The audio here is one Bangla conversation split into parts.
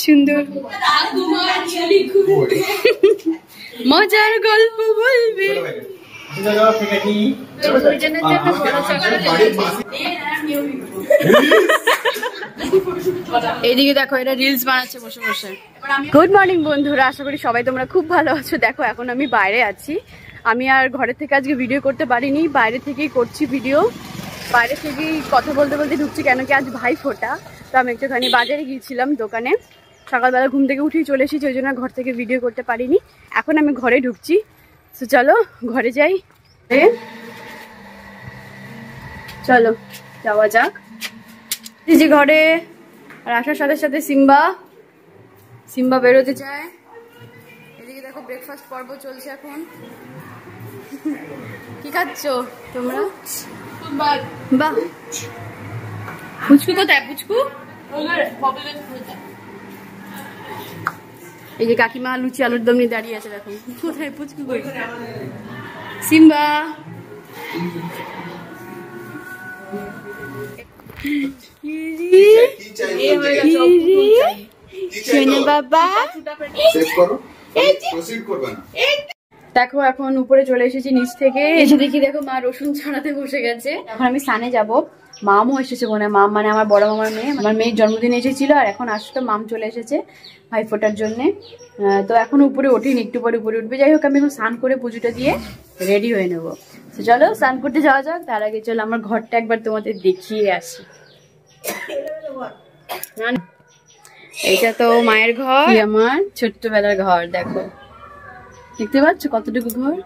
সুন্দর মজার গল্প বলবে। এইদিকে দেখো এরা রিলস বানাচ্ছে বসে বসে। গুড মর্নিং বন্ধুরা, আশা করি সবাই তোমরা খুব ভালো আছো। দেখো এখন আমি বাইরে আছি, আমি আর ঘরের থেকে আজকে ভিডিও করতে পারিনি, বাইরে থেকেই করছি ভিডিও। বাইরে থেকেই কথা বলতে বলতে ঢুকছি, কেন কি আজ ভাই ফোঁটা। তো আমি একটুখানি বাজারে গিয়েছিলাম দোকানে, সকালবেলা ঘুম থেকে উঠেই চলে এসেছি, ওই জন্য ঘর থেকে ভিডিও করতে পারিনি। এখন আমি ঘরে ঢুকছি, তো চলো ঘরে যাই। চলো যাওয়া যাক। এই যে ঘরে, আর আসার সাথে সাথে সিম্বা বেরোতে চায়। এদিকে দেখো ব্রেকফাস্ট পর্ব চলছে এখন। কি খাচ্ছ তোমরা? বাহ, পুচকু কোথায়? পুচকু এই যে কাকিমা লুচি আলুর দম নিয়ে দাঁড়িয়ে আছে, দেখো কোথায় পুচকু কই? সিম্বা বাবা দেখো এখন উপরে চলে এসেছি নিচ থেকে, এসে দেখি দেখো মা রসুন ছাড়াতে বসে গেছে। এখন আমি স্নানে যাবো, মামও এসেছে মনে হয়, মাম মানে আমার বড় মামার মেয়ে, আমার মেয়ের জন্মদিন এসেছিল আর এখন আসতো, মাম চলে এসেছে ভাই ফোটার জন্যে। তো এখন উপরে ওঠেনি, একটু পরে উপরে উঠবে। যাই হোক আমি এখন স্নান করে পুজোটা দিয়ে রেডি হয়ে নেবো। তো চলো স্নান করতে যাওয়া যাক। তার আগে চলো আমার ঘরটা একবার তোমাদের দেখিয়ে আসি। এইটা তো মায়ের ঘর, আমার ছোট্টবেলার ঘর। দেখো দেখতে পাচ্ছ কতটুকু ঘর,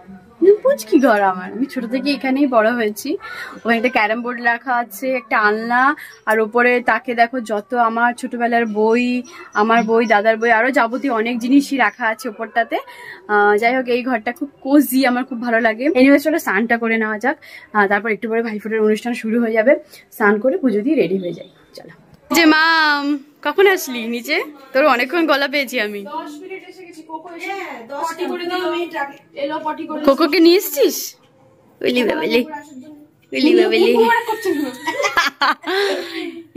পুচকি ঘর আমার। আমি ছোট থেকে এখানেই বড় হয়েছি। ওখানে একটা ক্যারাম বোর্ড রাখা আছে, একটা আলনা, আর ওপরে তাকে দেখো যত আমার ছোটবেলার বই, আমার বই, দাদার বই, আরো যাবতীয় অনেক জিনিসই রাখা আছে ওপরটাতে। যাই হোক এই ঘরটা খুব কোজি, আমার খুব ভালো লাগে। এনিওয়েজ চলো স্নানটা করে নেওয়া যাক, তারপর একটু পরে ভাইফোঁটার অনুষ্ঠান শুরু হয়ে যাবে। স্নান করে পুজো দিয়ে রেডি হয়ে যাই, চলো। যে মাম কখন আসলি নিচে? তোর অনেকক্ষণ গলা পেয়েছি আমি। কোকোকে নিয়ে এসছিস?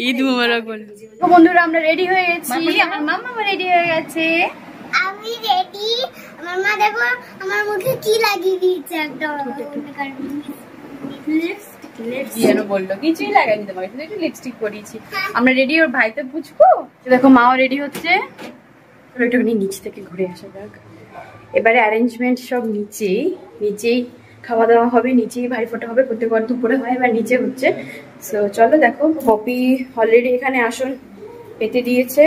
ঈদ মুবারক বল। বন্ধুরা আমরা রেডি হয়ে গেছি, আমার মামা রেডি হয়ে গেছে, আমি রেডি। আমার মা দেখো আমার মুখে কি লাগিয়ে দিয়েছে, একদম বললো কিছুই লাগাইনি তোমাকে, শুধু একটু লিপস্টিক করিয়েছি। আমরা রেডি, ওর ভাই তো বুঝবো। দেখো মাও রেডি হচ্ছে, একটুখানি নিচ থেকে ঘুরে আসা যাক। এবারে অ্যারেঞ্জমেন্ট সব নিচেই খাওয়া দাওয়া হবে, নিচেই ভাইফোঁটা হবে। প্রত্যেকবার দুপুরে হয়, এবার নিচে হচ্ছে। সো চলো দেখো, পপি অলরেডি এখানে আসন পেতে দিয়েছে,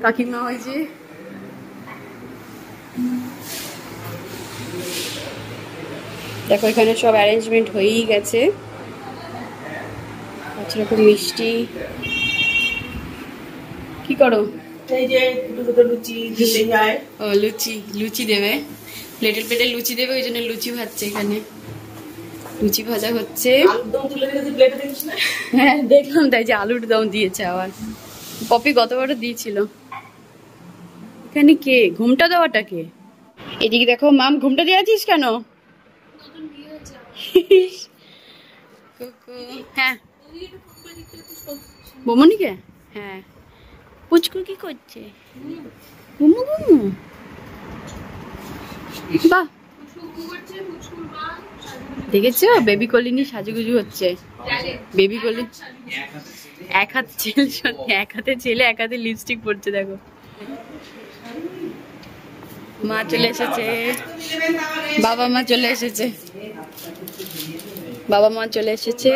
কাকিমা ওই যে দেখো এখানে সব অ্যারেঞ্জমেন্ট হয়েই গেছে। আচ্ছা খুব মিষ্টি, কি করো? লুচি দেবে, প্লেটে লুচি দেবে, ওই জন্য লুচি ভাজছে। এখানে লুচি ভাজা হচ্ছে। হ্যাঁ দেখলাম, তাই যে আলুর দম দিয়েছে আবার। পপি গতবারও দিয়েছিল। এখানে কে ঘুমটা দেওয়াটা কে? এদিকে দেখো মাম, ঘুমটা দিয়েছিস কেন? হ্যাঁ বমনিকে, হ্যাঁ পুচকু কি করছে? ঘুমু ঘুমু, বাহ দেখেছো বেবি কলিনি সাজুগুজু হচ্ছে। বেবি কলি এক হাতে ছেলে, এক হাতে ছেলে এক হাতে লিপস্টিক পরছে। দেখো মা চলে এসেছে, বাবা মা চলে এসেছে, বাবা মা চলে এসেছে।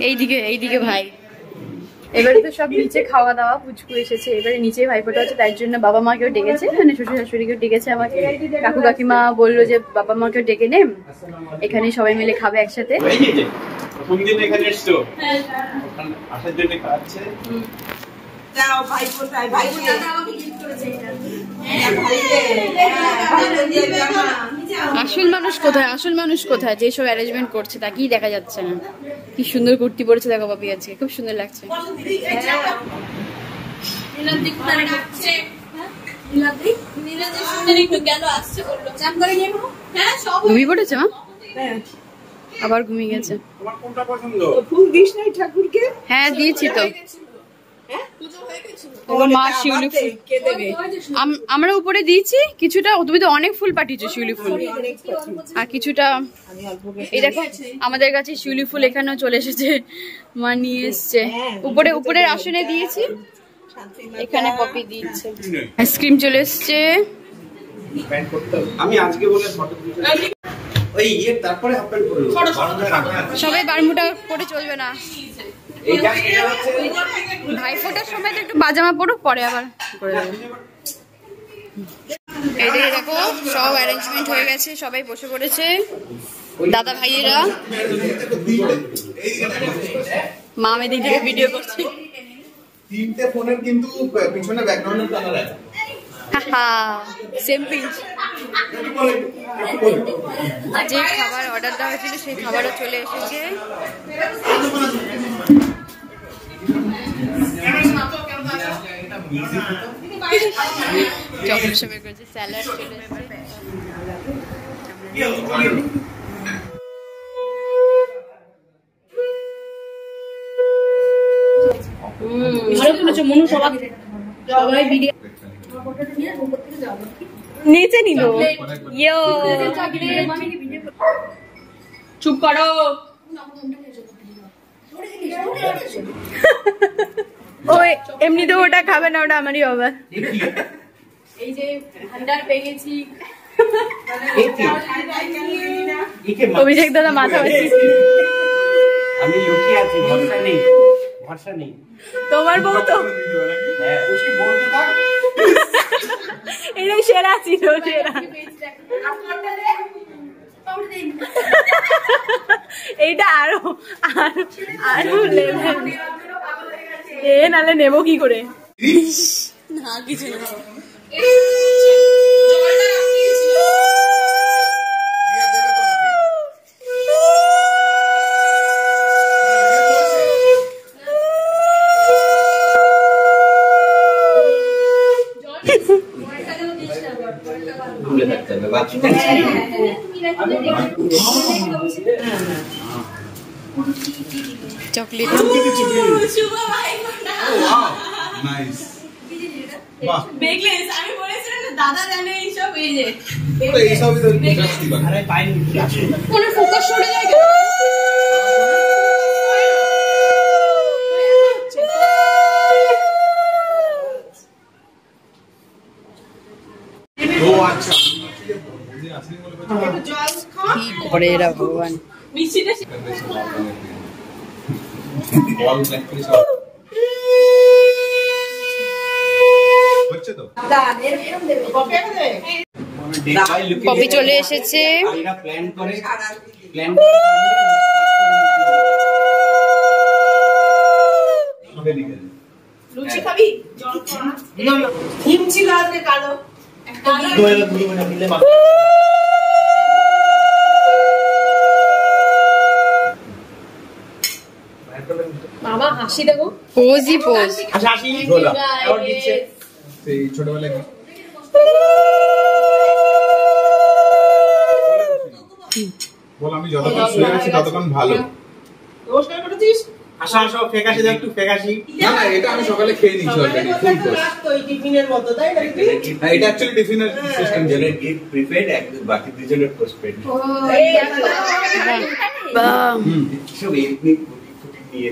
এইদিকে ভাই। এবারে তো সব নিচে খাওয়া দাওয়া, পুচকু এসেছে, এবারে নিচে ভাইফোঁটা হচ্ছে, তাই জন্য বাবা মাকেও ডেকেছে, মানে শ্বশুর শাশুড়িকেও ডেকেছে আমাকে। কাকু কাকিমা বললো যে বাবা মাকেও ডেকে নে, এখানে সবাই মিলে খাবে একসাথে। আসল মানুষ কোথায়, আসল মানুষ কোথায়? যেসব অ্যারেঞ্জমেন্ট করছে তাকেই দেখা যাচ্ছে না। কি সুন্দর কুর্তি পরেছে দেখো বাপি, আজকে খুব সুন্দর লাগছে। ঘুমিয়ে পড়েছে মা, আবার ঘুমিয়ে গেছে। হ্যাঁ দিয়েছি তো। মা শিউলি ফুল আমরা উপরে দিয়েছি কিছুটা, তুমি তো অনেক ফুল পাঠিয়েছো শিউলি ফুল, আর কিছুটা এই দেখো আমাদের কাছে শিউলি ফুল এখানেও চলে এসেছে, মা নিয়ে এসছে। উপরে উপরের আসনে দিয়েছি, এখানে পপি দিচ্ছে। আইসক্রিম চলে এসছে। আমি আজকে বলে ফটো ওই এর তারপরে আপলোড করব। সবাই বারমুটা পরে চলবে না, ভাইফোঁটার সময় তো একটু পাজামা পরো, পরে আবার করে দেবে। এই যে দেখো সব অ্যারেঞ্জমেন্ট হয়ে গেছে, সবাই বসে পড়েছে দাদা ভাইয়েরা। মা আমি দিকে ভিডিও করছি। তিনটে ফোনের কিন্তু পিছনে ব্যাকগ্রাউন্ডের কালার আছে। Same pinch. যে খাবার অর্ডার দেওয়া হয়েছিল সেই খাবারও চলে এসেছে। চকলেট সবাই করেছে, স্যালাড চলে এসেছে। নিচে নিল। চুপ করো। ওই এমনিতে ওটা খাবে না, ওটা আমারই হবে। এই যে ভান্ডার পেয়ে গেছি। অভিষেক দাদা মাথা বাঁচি। আমি লুকিয়ে আছি, ভরসা নেই, ভরসা নেই। তোমার বউ তো এটাই সেরা ছিল, সেরা। এইটা আরো আরো আরো লেভেল। এ নালে নেবো কি করে? না কিছু না। চকলেট দাদা জানে এইসব। এই যে কোনো ফোকাস সরে যায়। কি করে এরা ভগবান। পপি চলে এসেছে। লুচি খাবি? হিমচি গাছে কালো বাবা হাসি দেবো, পোজই পোজ। ছোটবেলায় বল আমি যতক্ষণ শুয়ে আছি ততক্ষণ ভালো। নমস্কার করেছিস? আসো আসো, ফেকাশি দাও একটু, ফেকাশি। না না, এটা আমি সকালে খেয়ে নিয়েছি অলরেডি, ফুল কোর্স। তো এই টিফিনের মতো তাই না? এটা অ্যাকচুয়ালি টিফিনের সিস্টেম, জনের গিফট প্রিপেড, একদম বাকি দুজনের পোস্টপেড। ও এই বাম সব এমনি ফুটি নিয়ে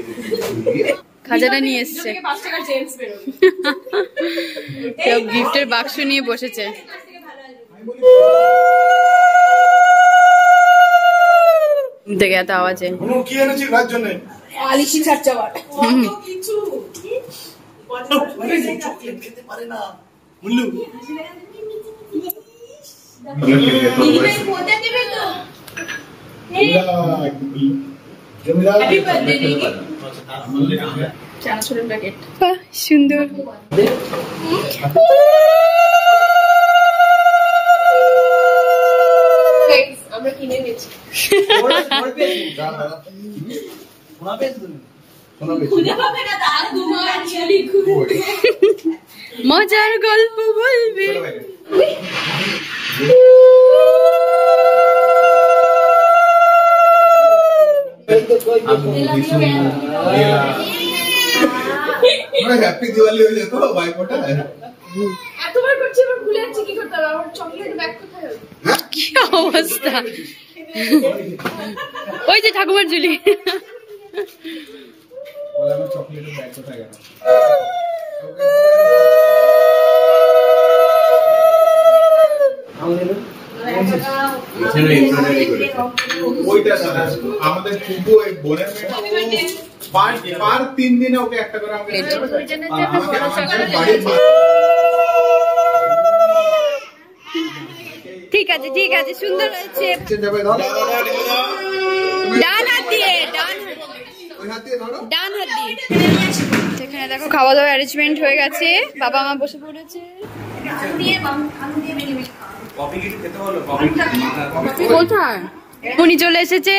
খাজানা নিয়ে এসেছে। 5 টাকার চেঞ্জ বের হবে। কেউ গিফটের বাক্স নিয়ে বসেছে। দেখে এত আওয়াজে কি এনেছিস ভাইয়ের জন্য? আলিশি চারচাবার কিছু চকলেট খেতে পারে না মুল্লু। সুন্দর। আমরা কিনে নিয়েছি। মজার গল্প বলবে। হ্যাপি দিওয়ালি হয়ে যেত ভাইফোঁটা। এতবার করছি এবার ভুলে যাচ্ছি কি করতে হবে। আমার চকলেট ব্যাগ কোথায় হলো? কি অবস্থা! ওই যে ঠাকুমার ঝুলি। বলে আমার চকলেটের ব্যাগ কোথায় গেল? আমাদের খুব বোনের পার 3 দিনে ওকে একটা করে ঠিক আছে ঠিক আছে, সুন্দর হয়েছে। ডান হাত দিয়ে, ডান হাত দিয়ে। সেখানে দেখো খাওয়া দাওয়া অ্যারেঞ্জমেন্ট হয়ে গেছে, বাবা মা বসে পড়েছে। কোথায় উনি চলে এসেছে,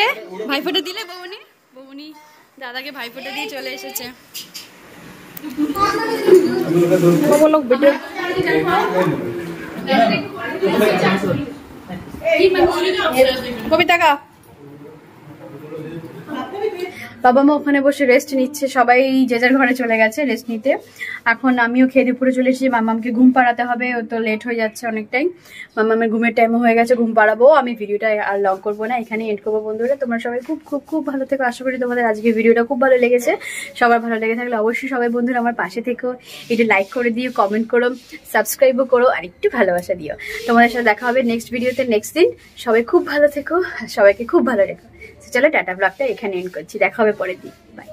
ভাইফোঁটা দিলে বৌনি, বৌনি দাদাকে ভাইফোঁটা দিয়ে চলে এসেছে। কবিতা কা বাবা মা ওখানে বসে রেস্ট নিচ্ছে, সবাই যে যার ঘরে চলে গেছে রেস্ট নিতে। এখন আমিও খেয়ে দুপুরে চলে এসেছি, মামামকে ঘুম পাড়াতে হবে, ও তো লেট হয়ে যাচ্ছে অনেকটাই। মামামের ঘুমের টাইমও হয়ে গেছে, ঘুম পাড়াবো। আমি ভিডিওটা আর লং করবো না, এখানে এন্ড করবো। বন্ধুরা তোমরা সবাই খুব খুব খুব ভালো থেকো, আশা করি তোমাদের আজকে ভিডিওটা খুব ভালো লেগেছে। সবার ভালো লেগে থাকলে অবশ্যই সবাই বন্ধুরা আমার পাশে থেকো, একটু লাইক করে দিও, কমেন্ট করো, সাবস্ক্রাইবও করো, আর একটু ভালোবাসা দিও। তোমাদের সাথে দেখা হবে নেক্সট ভিডিওতে নেক্সট দিন। সবাই খুব ভালো থেকো, সবাইকে খুব ভালো রেখো। চলো টাটা, ব্লগটা এখানে এন্ড করছি, দেখা হবে পরের দিন। বাই।